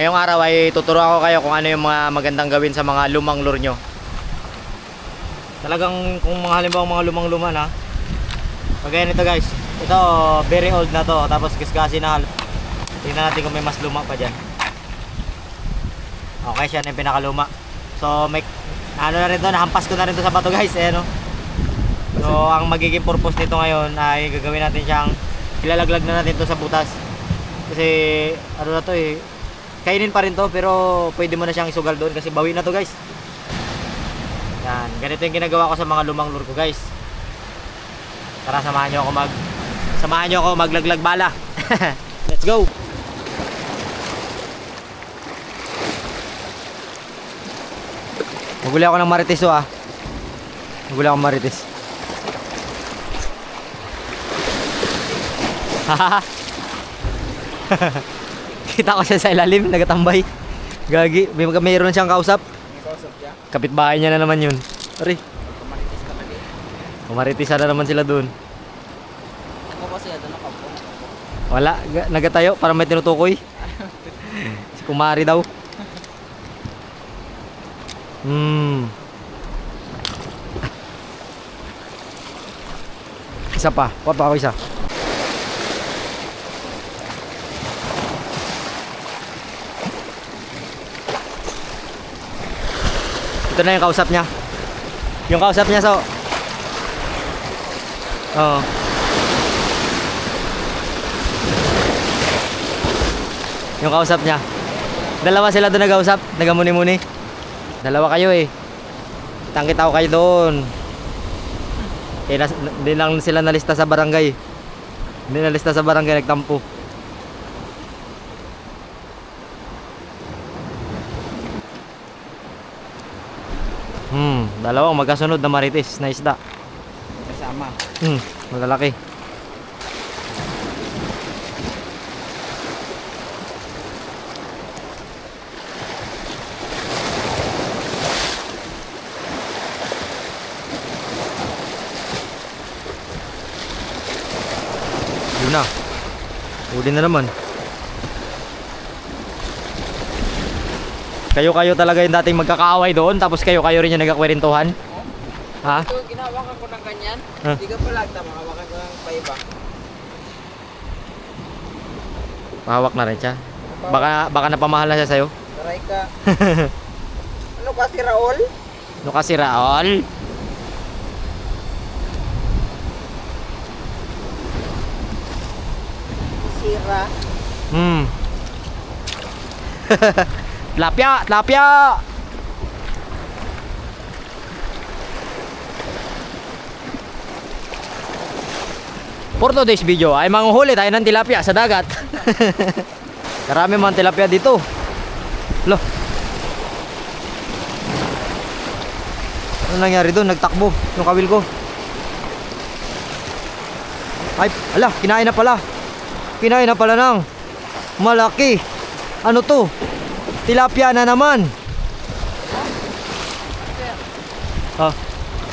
Ngayong araw ay tuturuan ko kayo kung ano yung mga magandang gawin sa mga lumang lure nyo. Talagang kung mga halimbawa mga lumang-luma na. Kagaya nito guys. Ito very old na to. Tapos kisgasi na. Tingnan natin kung may mas luma pa dyan. Okay, siya na yung pinakaluma. So may ano na rin to, nahampas ko na rin to sa bato guys. No? So ang magiging purpose nito ngayon ay gagawin natin siyang ilalaglag na natin to sa butas. Kasi ano na to eh, kainin pa rin to pero pwede mo na siyang isugal doon kasi bawi na to guys. Yan, ganito yung ginagawa ko sa mga lumang lure ko guys. Tara, samahan nyo ako maglaglag bala. Let's go. Maguli ako ng marites Maguli ako ng marites. Kita ko siya sa ilalim, nagatambay. Gagi, mayroon siyang kausap. May kausap siya? Kapitbahay niya na naman yun. Sorry. Kumaritis ka lagi. Kumaritisa na naman sila dun. Ako kasi doon ako po. Wala, nagatayo para may tinutukoy. Si kumari daw. Isa pa, ako isa. Ito na yung kausap niya. Yung kausap niya so. Oo. Yung kausap niya. Dalawa sila doon nag-ausap, nagamuni-muni. Dalawa kayo eh. Kitang-kita ko kayo doon. Eh, hindi lang sila nalista sa barangay. Hindi nalista sa barangay, nagtampo. Dalawang magkasunod na marites na isda. Kasama. Malalaki. Yun na. Huli na naman. Kayo talaga yung dating magkakaaway doon, tapos kayo rin yung nagkakwerentuhan. Ha? Ito, ginawakan ko ng ganyan. Huh? Hindi ka pala, makawakan ko ng paiba. Pahawak na rin siya. Baka napamahal na siya sa'yo. Taray ka. Ano kasi Raul? Ano kasi Raol? Sira. Tilapia! For today's video ay manguhuli tayo ng tilapia sa dagat. Karami man tilapia dito. Lo. Ano nangyari doon? Nagtakbo yung kawil ko. Ay, ala, kinain na pala. Kinain na pala ng malaki. Ano to? Tilapia na naman.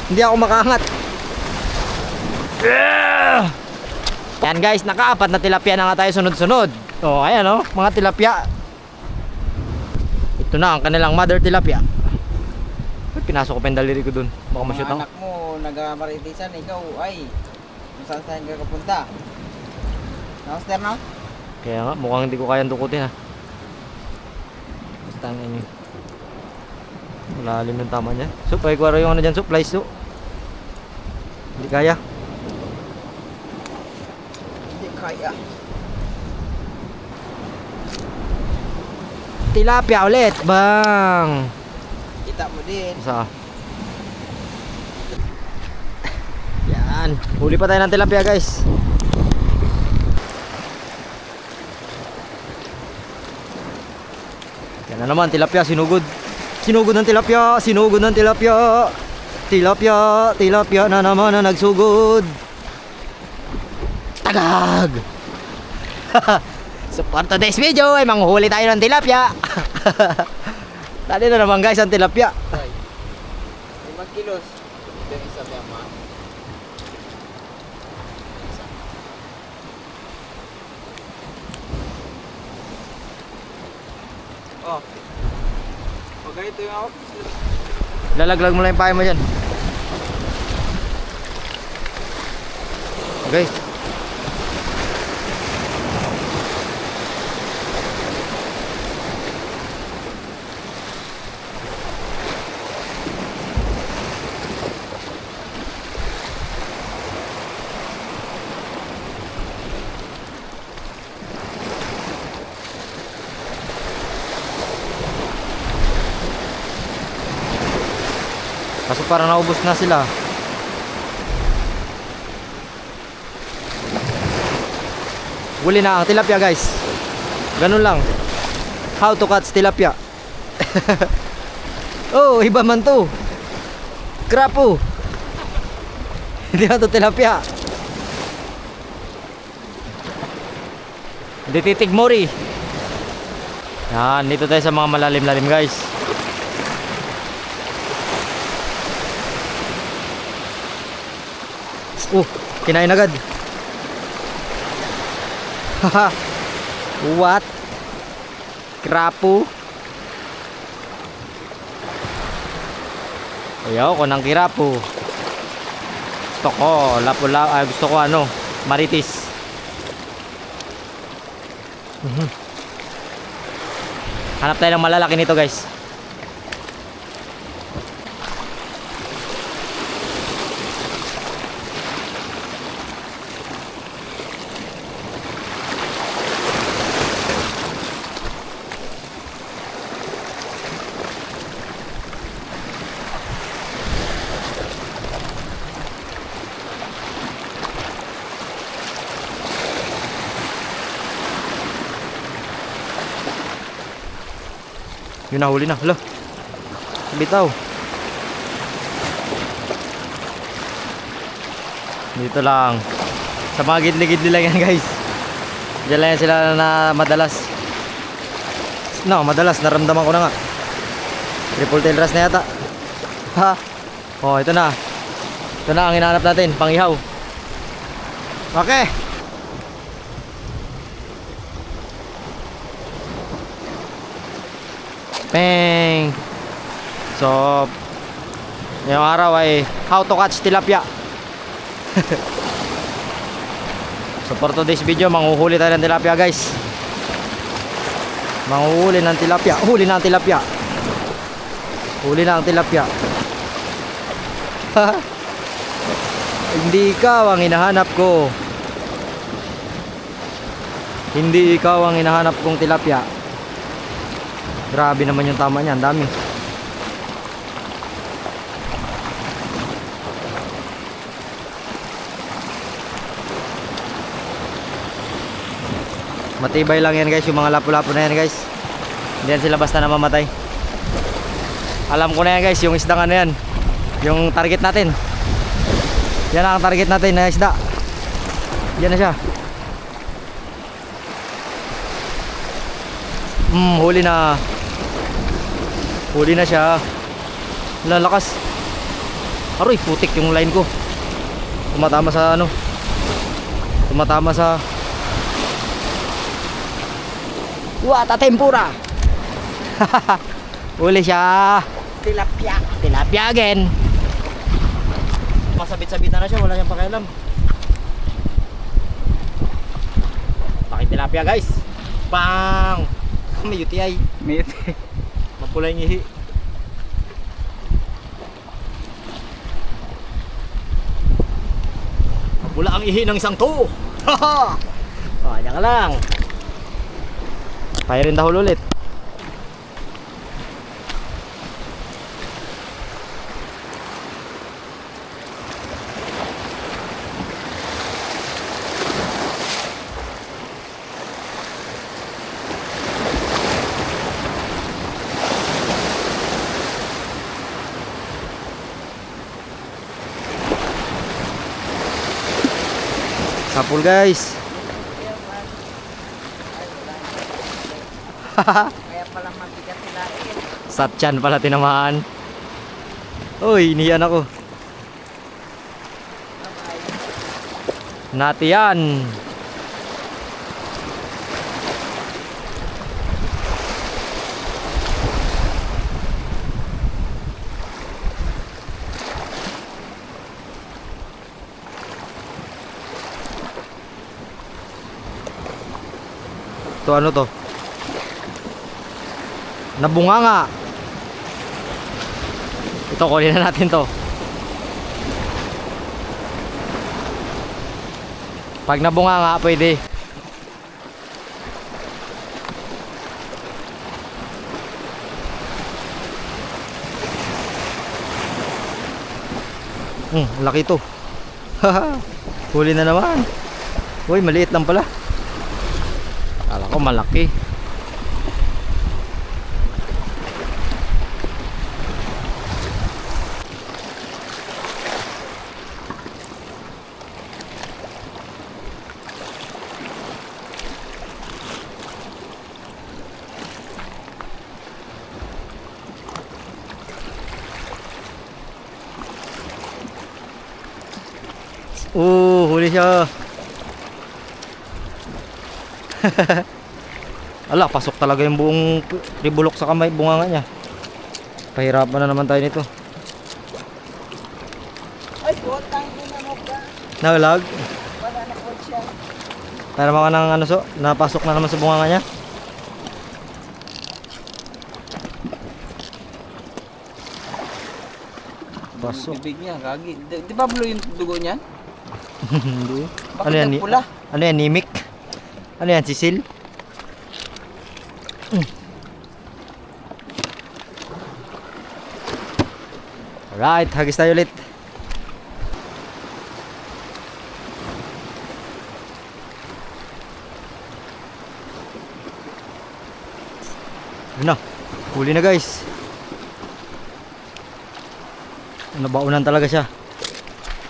Hindi ako makaangat. Yan guys, nakaapat na tilapia na nga tayo sunod-sunod. Ayan mga tilapia. Ito na ang kanilang mother tilapia. Pinasok ko pa yung daliri ko dun. Baka ma-shoot ako. Anak mo, nag-maritisan, ikaw ay kung saan ka kapunta. Namaster na? Kaya nga, mukhang hindi ko kayang dukutin Basta nga nyo. Malalim yung tama niya. So, pakikwara yung ano dyan, supplies so. Hindi kaya. Hindi kaya. Tilapia ulit, bang! Kita mo din. Isa. Yan. Huli pa tayo ng tilapia guys. Yan na naman, tilapia, sinugod. Sinugod ng tilapia, sinugod ng tilapia. Tilapia na naman na nagsugod. Tagag! So for today's video ay manghuli tayo ng tilapia. Dali na naman guys ang tilapia. 5 kilos. Yung isa ba ma? Oh. Pag ito yung ako. Lalaglag mo lang yung pahay mo dyan. Okay. Kaso parang naubos na sila. Huli na ang tilapia guys. Ganun lang. How to catch tilapia. Oh, iba man to. Krapo. Hindi na to tilapia. Hindi titig mori. Yan, dito tayo sa mga malalim-lalim guys. Kinain agad. Haha. What? Krapo. Ayaw ko ng kirapo. Gusto ko gusto ko maritis. Hanap tayo ng malalaki nito guys. Yun na, huli na. Hala. Bitaw. Dito lang. Sa mga gidli-gidli lang yan guys. Diyan lang yan sila na madalas. No, madalas. Naramdaman ko na nga. Triple tail wrasse na yata. Ha. Oh, ito na. Ito na ang hinahanap natin. Pangihaw. Okay. Peng. So ngayong araw ay how to catch tilapia. So for today's video, manghuhuli tayo ng tilapia guys. Manghuhuli ng tilapia. Huli na ang tilapia. Huli na ang tilapia. Hindi ikaw ang hinahanap ko. Hindi ikaw ang hinahanap kong tilapia. Grabe naman yung tama niya, ang dami. Matibay lang yan guys, yung mga lapu-lapu na yan guys. Hindi yan sila basta namamatay. Alam ko na yan guys, yung isdang ano yan. Yung target natin. Yan ang target natin na isda. Yan na siya. Huli na. Huli na siya. Lalakas. Aroy, putik yung line ko. Tumatama sa ano. Tumatama sa Wata tempura. Huli siya. Tilapia. Tilapia again. Masabit-sabitan na siya, wala siyang pakialam. Bakit tilapia guys? Bang! May UTI. May UTI. Mapula yung ihi. Mapula ang ihi ng isang to. Haha! O, yan ka lang. Kaya rin dahol ulit. Sapul guys. Kaya pala mabigat sila rin. Satchan pala tinamaan. Uy, iniyan ako. Nati yan. Ito ano to? Nabunganga. Ito, kunin na natin to. Pag nabunganga, pwede. Laki to. Huli na naman. Uy, maliit lang pala. Kala ko malaki. Huli siya. Ala, pasok talaga yung buong ribulok sa kamay, bunganga niya. Pahirapan na naman tayo nito. Ay, buhat tayong dinamog ka. Nahulag? Wala na po siya. Para mga nang ano so, napasok na naman sa bunganga niya. Pasok. Bibig niya, kagi. Di ba blue yung dugo niyan? Hindi. Bakit Ano yan? pula? Ano yan? Nimic? Ano yan? Sisil? Alright, hagis tayo ulit. Yun na, huli na guys. Nabaunan talaga siya.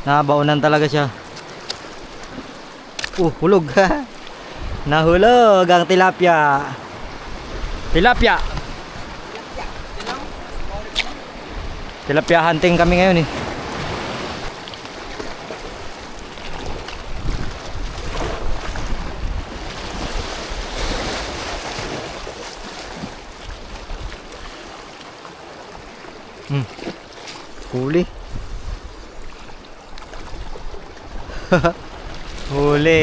Nabaunan talaga siya. Hulog. Nahulog ang tilapia. Tilapia. Tilapia hunting kami ngayon eh. Huli. Huli.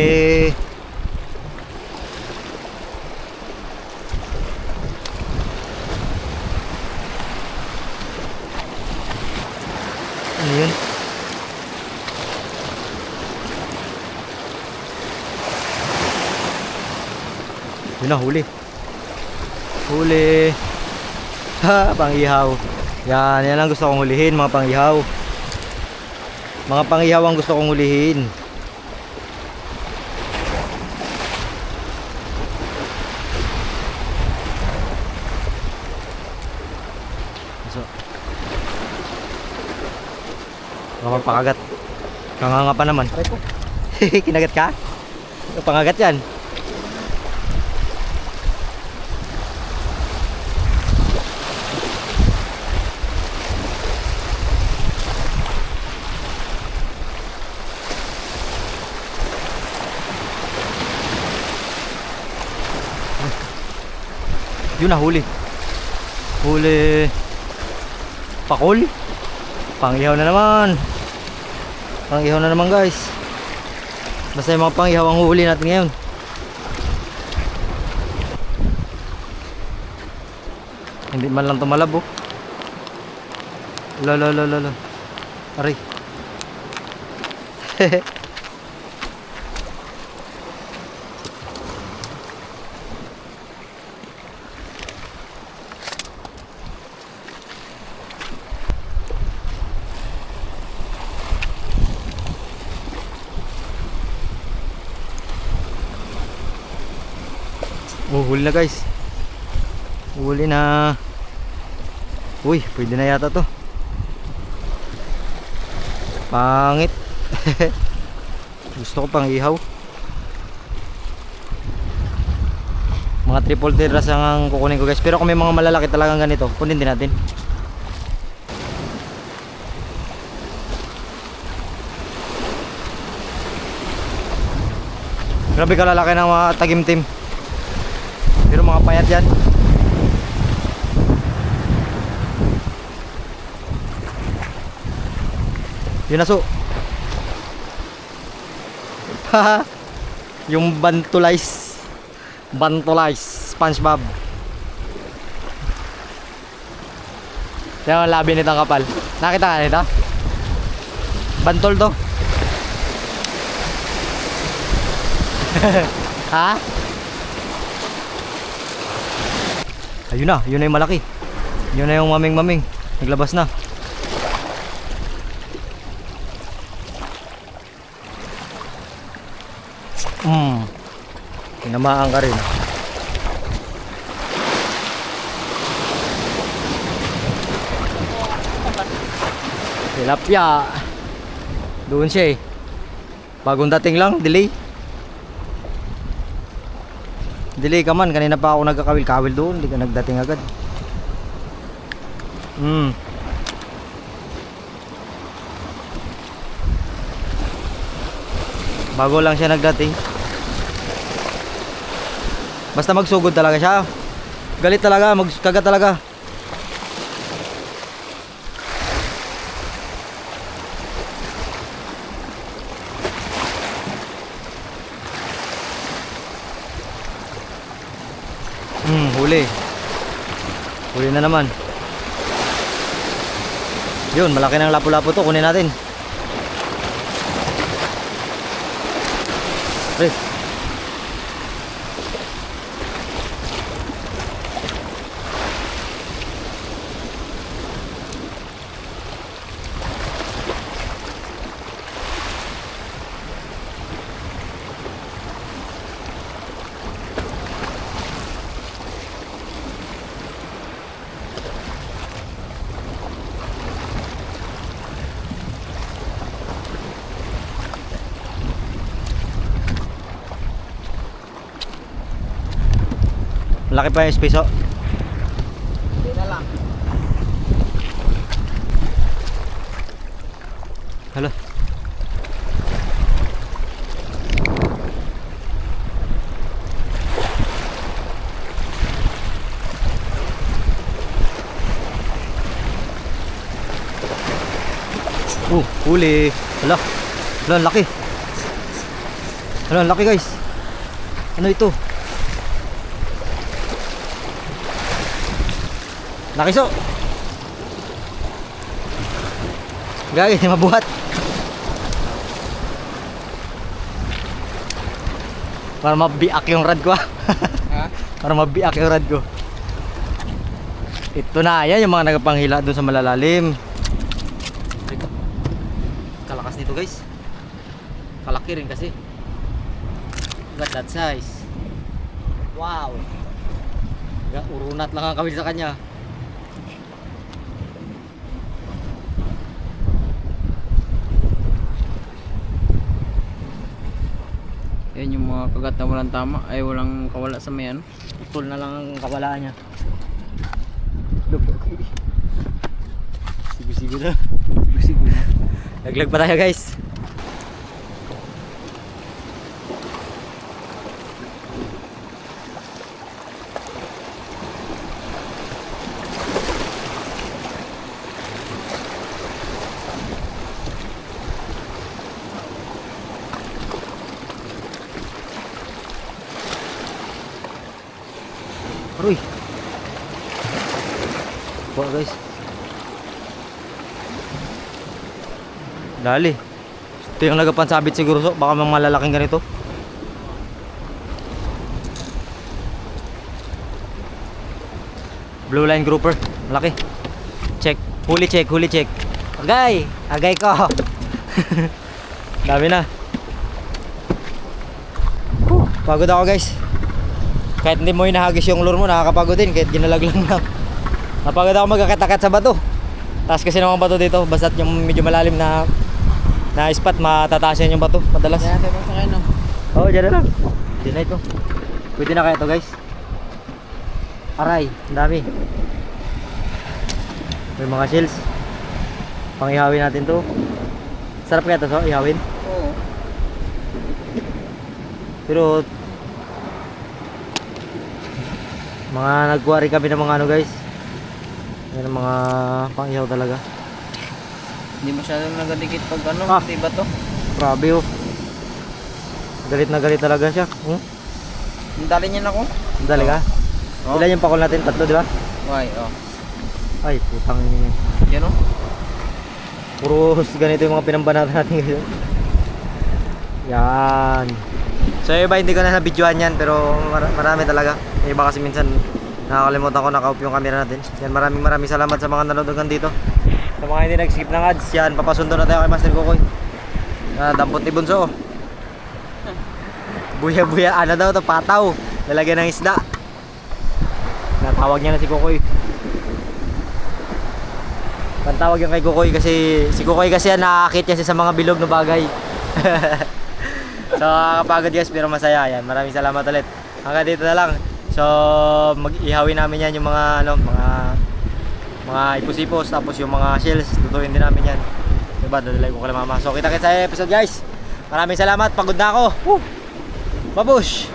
Ano yun? Yun na, huli. Huli. Ha, pang-ihaw. Yan ang gusto kong hulihin, mga pang-ihaw. Mga pang-ihaw ang gusto kong hulihin. So, pakagat. Kanganga pa naman. Kinagat ka? Pangagat yan. Yun na, huli. Huli. Pakol. Pang-ihaw na naman. Pang-ihaw na naman guys. Basta yung mga pang-ihaw ang huli natin ngayon. Hindi man lang tumalab oh. Lala. Aray. Huli na guys. Huli na. Uy, pwede na yata to. Pangit. Gusto ko pang ihaw. Mga triple terras ang kukunin ko guys. Pero kung may mga malalaki talagang ganito, kunin din natin. Grabe kalalaki ng mga tagim-tim. Pero mga payat yan. Yun na so. Yung bantulize. Bantolize, SpongeBob. Yan ang labi nitong kapal. Nakita ka nito? Bantol to. Ha? Ayun na, yun na yung malaki. Yun na yung maming-maming. Naglabas na. Tinamaan ka rin. Tilapia. Doon siya eh. Bagong dating lang, delay. Delay ka man, kanina pa ako nagkakawil-kawil doon, hindi ka nagdating agad. Bago lang siya nagdating. Basta magsugod talaga siya. Galit talaga, magkagat talaga. Huli. Huli na naman. Yun, malaki ng lapu-lapu to, kunin natin. Pre. Laki pa yung space, oh. Hindi na lang. Hala. Huli. Hala. Hala, ang laki. Hala, ang laki, guys. Ano ito? Nakiso. Gagi, mabuhat. Para mabiak yung rad ko. Ha? Para mabiak yung rad ko. Ito na, yan yung mga nagapanghila doon sa malalalim. Kalakas nito, guys. Kalaki rin kasi. Look at that size. Wow. Urunat lang ang kawil sa kanya. Yan yung mga kagat na walang tama, ay walang kawala sa may ano. Putol na lang ang kawalaan niya. Sigo-sigo na. Sigo-sigo na. Laglag pa tayo, guys. Aroy. Buat, guys. Dali. Ito yung nagapansabit siguro, so baka mga malalaking ganito. Blue line grouper, malaki. Check, huli check, huli check. Agay, agay ko. Dami na. Pagod ako, guys. Kahit hindi mo hinahagis yung lure mo, nakakapagod din kahit ginalaglang lang. Napagod ako magkakatakat sa bato. Taas kasi naman bato dito, basta't yung medyo malalim na spot, matataas yan yung bato madalas. Kaya tayo sa kayo, no? Oo, dyan na lang. Dyan na ito. Pwede na kaya ito, guys. Aray, ang dami. May mga shells. Pang-ihawin natin to. Sarap kaya ito, so, ihawin. Oo. Pero mga nagkuwari kami ng mga ano, guys. Yan ang mga pang-ihaw talaga. Hindi masyadong nagadikit pag ano, diba to? Grabe, oh. Galit na galit talaga siya. Dali niyan ako. Dali ka? Oh. Ilan yung pakol natin? 3, di ba? Why, oh. Ay, putang ina. Yan oh. Puro ganito yung mga pinambanatan natin ngayon. Yan. So yung iba hindi ko na nabidyohan yan, pero marami talaga. Yung iba kasi minsan nakakalimutan ko naka-off yung camera natin. Yan, maraming salamat sa mga nanonood dito. Sa mga hindi nag-skip ng ads, yan, papasundo na tayo kay Master Kukoy. Dampot ni Bunso. Buya-buya, ano daw to, pataw. Lalagyan ng isda. Natawag niya na si Kukoy. Pantawag yung kay Kukoy kasi si Kukoy kasi yan nakakakit niya siya sa mga bilog na bagay. So nakakapagod guys pero masaya yan. Maraming salamat ulit. Hanggang dito na lang. So mag-ihawin namin yan yung mga mga ipos-ipos tapos yung mga shells tutuin din namin yan. Diba? Dadalay ko kay mama. So kita-kits sa episode guys. Maraming salamat. Pagod na ako. Woo! Babush!